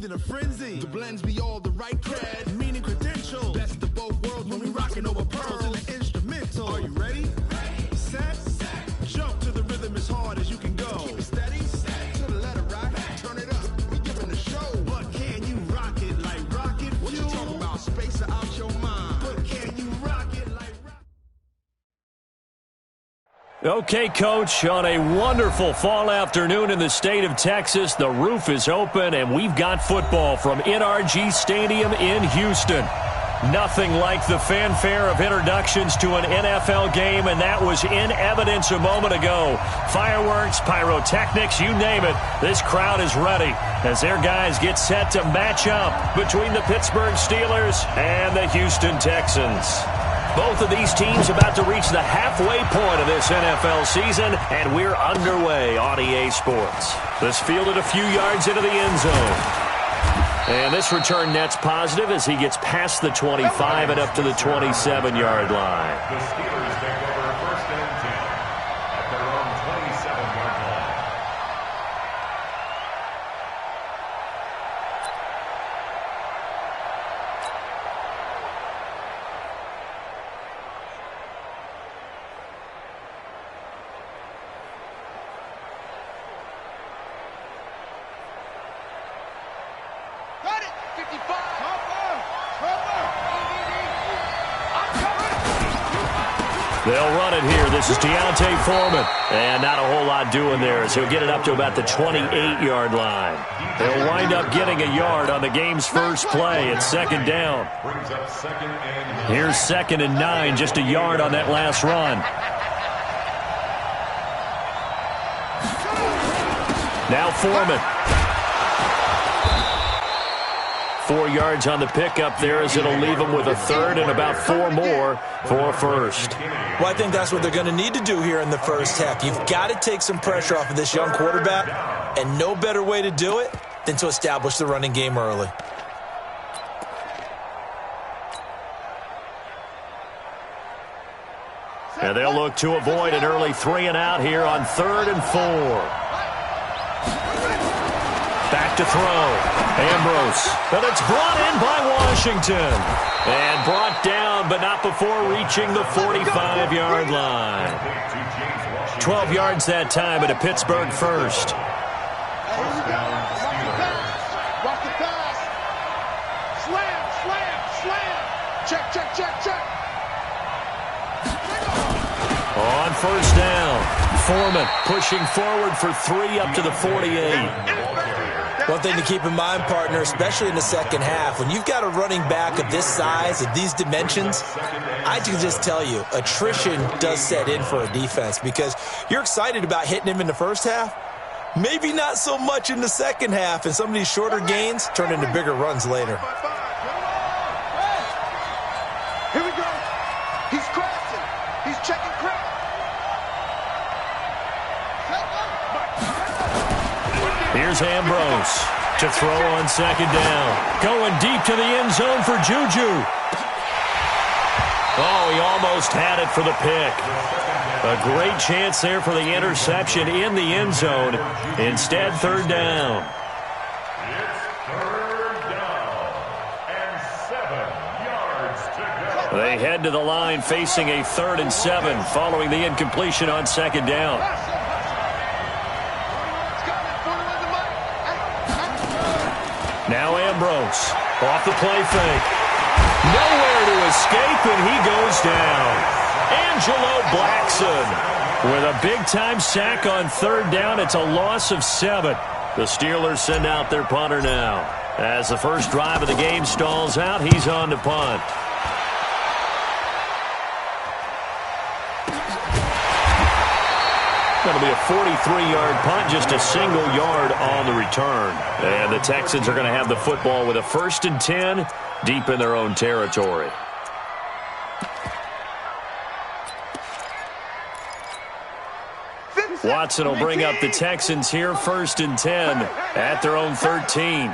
in a frenzy. The blends be all the right cred, meaning credential. Best of both worlds when we rockin' over pearls in the instrumental. Are you ready? Set. Jump to the rhythm as hard as you can go. Keep it steady. To the letter right. Turn it up. We giving the show. But can you rock it like rocket fuel? What you talking about? Space out your mind. But can you rock it like Okay, Coach, on a wonderful fall afternoon in the state of Texas, the roof is open, and we've got football from NRG Stadium in Houston. Nothing like the fanfare of introductions to an NFL game, and that was in evidence a moment ago. Fireworks, pyrotechnics, you name it, this crowd is ready as their guys get set to match up between the Pittsburgh Steelers and the Houston Texans. Both of these teams about to reach the halfway point of this NFL season, and we're underway on EA Sports. This fielded a few yards into the end zone. And this return net's positive as he gets past the 25 and up to the 27-yard line. The Steelers take over first and 10 at their own 27-yard line. They'll run it here. This is Deontay Foreman. And not a whole lot doing there as he'll get it up to about the 28-yard line. They'll wind up getting a yard on the game's first play. It's second down. Here's 2nd and 9, just a yard on that last run. Now Foreman. 4 yards on the pickup there as it'll leave them with a third and about 4 more for first. Well, I think that's what they're going to need to do here in the first half. You've got to take some pressure off of this young quarterback, and no better way to do it than to establish the running game early. And they'll look to avoid an early 3 and out here on 3rd and 4. Back to throw. Ambrose. But it's brought in by Washington. And brought down, but not before reaching the 45-yard line. 12 yards that time at a Pittsburgh first. Watch the pass. Slam, slam, slam. Check. On first down, Foreman pushing forward for 3 up to the 48. One thing to keep in mind, partner, especially in the second half, when you've got a running back of this size, of these dimensions, I can just tell you, attrition does set in for a defense because you're excited about hitting him in the first half, maybe not so much in the second half, and some of these shorter gains turn into bigger runs later. Here we go. He's crashing. He's checking crack. Here's Ambrose to throw on second down. Going deep to the end zone for Juju. Oh, he almost had it for the pick. A great chance there for the interception in the end zone. Instead, 3rd down. It's 3rd down and 7 yards to go. They head to the line facing a 3rd and 7 following the incompletion on second down. Now Ambrose off the play fake. Nowhere to escape, and he goes down. Angelo Blackson with a big-time sack on 3rd down. It's a loss of 7. The Steelers send out their punter now. As the first drive of the game stalls out, he's on to punt. Going to be a 43-yard punt, just a single yard on the return. And the Texans are going to have the football with a 1st and 10 deep in their own territory. Watson will bring up the Texans here, 1st and 10 at their own 13.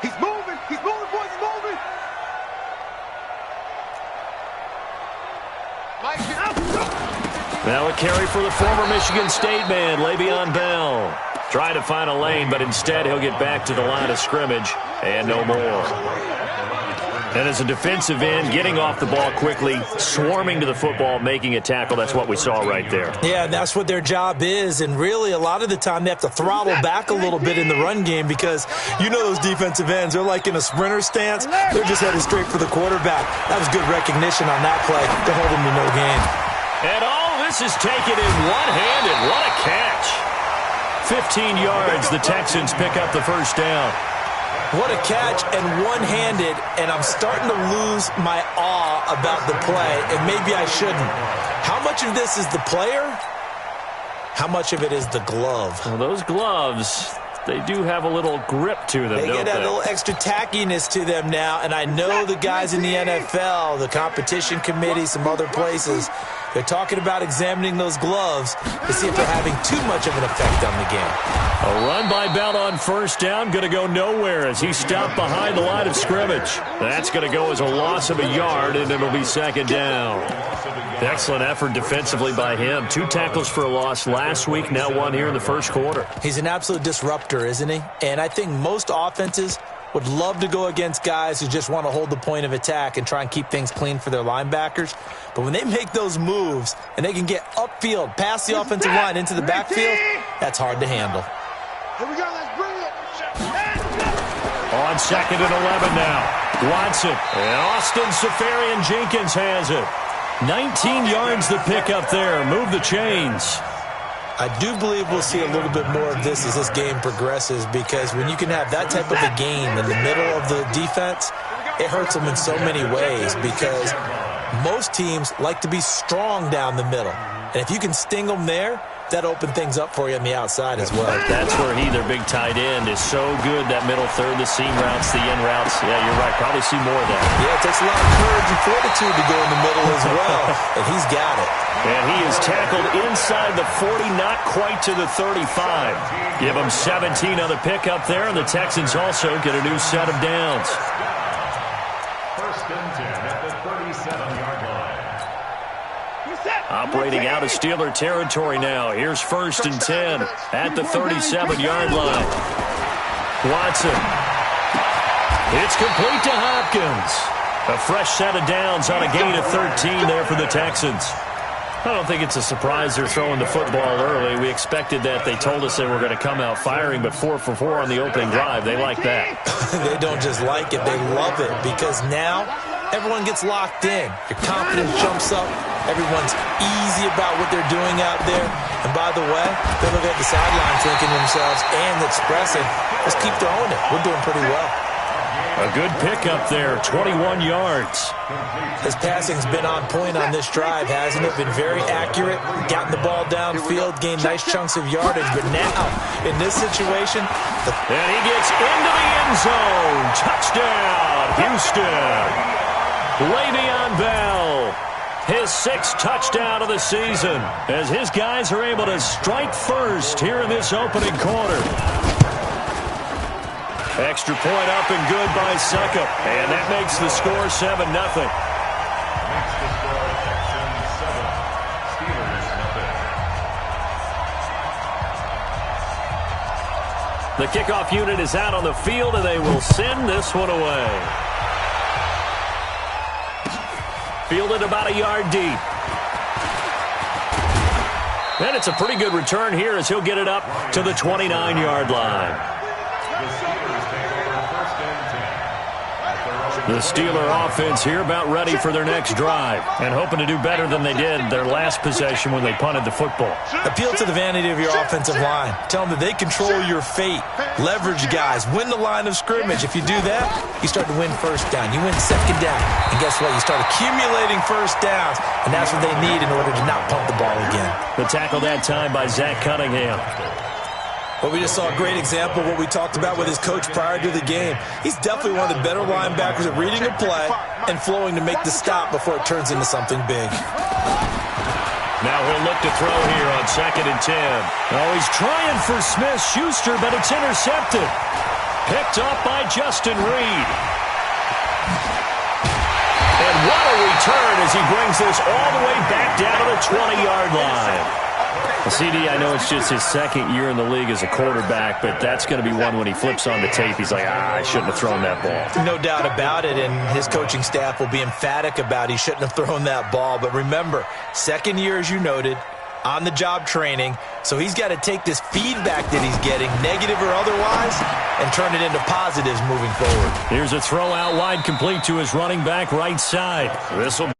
He's moving, boys, he's moving. Now a carry for the former Michigan State man, Le'Veon Bell. Trying to find a lane, but instead he'll get back to the line of scrimmage and no more. And as a defensive end, getting off the ball quickly, swarming to the football, making a tackle, that's what we saw right there. Yeah, that's what their job is. And really, a lot of the time, they have to throttle back a little bit in the run game because you know those defensive ends, they're like in a sprinter stance. They're just headed straight for the quarterback. That was good recognition on that play to hold him to no gain. And all this is taken in one-handed. What a catch. 15 yards, the Texans pick up the first down. What a catch, and one-handed, and I'm starting to lose my awe about the play, and maybe I shouldn't. How much of this is the player? How much of it is the glove? Well, those gloves, they do have a little grip to them, don't they? They get a little extra tackiness to them now, and I know the guys in the NFL, the competition committee, some other places, they're talking about examining those gloves to see if they're having too much of an effect on the game. A run by Bell on first down, going to go nowhere as he stopped behind the line of scrimmage. That's going to go as a loss of a yard, and it'll be second down. Excellent effort defensively by him. 2 tackles for a loss last week, now 1 here in the first quarter. He's an absolute disruptor, isn't he? And I think most offenses would love to go against guys who just want to hold the point of attack and try and keep things clean for their linebackers. But when they make those moves and they can get upfield, past the offensive line into the backfield, that's hard to handle. Here we go, let's bring it. On second and 11 now. Watson. And Austin Safarian-Jenkins has it. 19 yards the pick up there. Move the chains. I do believe we'll see a little bit more of this as this game progresses, because when you can have that type of a game in the middle of the defense, it hurts them in so many ways, because most teams like to be strong down the middle. And if you can sting them there, that opened things up for you on the outside as well. That's where he, their big tight end, is so good, that middle third, the seam routes, the in routes. Yeah, you're right. Probably see more of that. Yeah, it takes a lot of courage and fortitude to go in the middle as well, and he's got it. And he is tackled inside the 40, not quite to the 35. Give him 17 on the pickup there, and the Texans also get a new set of downs. First and 10 at the 37-yard line. Operating out of Steeler territory now. Here's first and 10 at the 37-yard line. Watson. It's complete to Hopkins. A fresh set of downs on a gain of 13 there for the Texans. I don't think it's a surprise they're throwing the football early. We expected that. They told us they were going to come out firing, but 4 for 4 on the opening drive. They like that. They don't just like it. They love it, because now everyone gets locked in. Your confidence jumps up. Everyone's easy about what they're doing out there. And by the way, they look at the sideline thinking to themselves and expressing, let's keep throwing it. We're doing pretty well. A good pickup there, 21 yards. His passing's been on point on this drive, hasn't it? Been very accurate, gotten the ball downfield, gained nice chunks of yardage. But now, in this situation... And he gets into the end zone. Touchdown, Houston. Le'Veon Bell, his 6th touchdown of the season, as his guys are able to strike first here in this opening quarter. Extra point up and good by Succop. And that makes the score 7-0. Makes the score Texans 7, Steelers 0. The kickoff unit is out on the field, and they will send this one away. Fielded about a yard deep. And it's a pretty good return here as he'll get it up to the 29-yard line. The Steeler offense here about ready for their next drive and hoping to do better than they did their last possession when they punted the football. Appeal to the vanity of your offensive line. Tell them that they control your fate. Leverage guys. Win the line of scrimmage. If you do that, you start to win first down. You win second down. And guess what? You start accumulating first downs, and that's what they need in order to not pump the ball again. The tackle that time by Zach Cunningham. Well, we just saw a great example of what we talked about with his coach prior to the game. He's definitely one of the better linebackers at reading a play and flowing to make the stop before it turns into something big. Now he'll look to throw here on second and 10. Oh, he's trying for Smith-Schuster, but it's intercepted. Picked up by Justin Reed. And what a return as he brings this all the way back down to the 20-yard line. Well, CD, I know it's just his second year in the league as a quarterback, but that's going to be one when he flips on the tape. He's like, I shouldn't have thrown that ball. No doubt about it, and his coaching staff will be emphatic about he shouldn't have thrown that ball. But remember, second year, as you noted, on-the-job training, so he's got to take this feedback that he's getting, negative or otherwise, and turn it into positives moving forward. Here's a throw out wide, complete to his running back right side. This will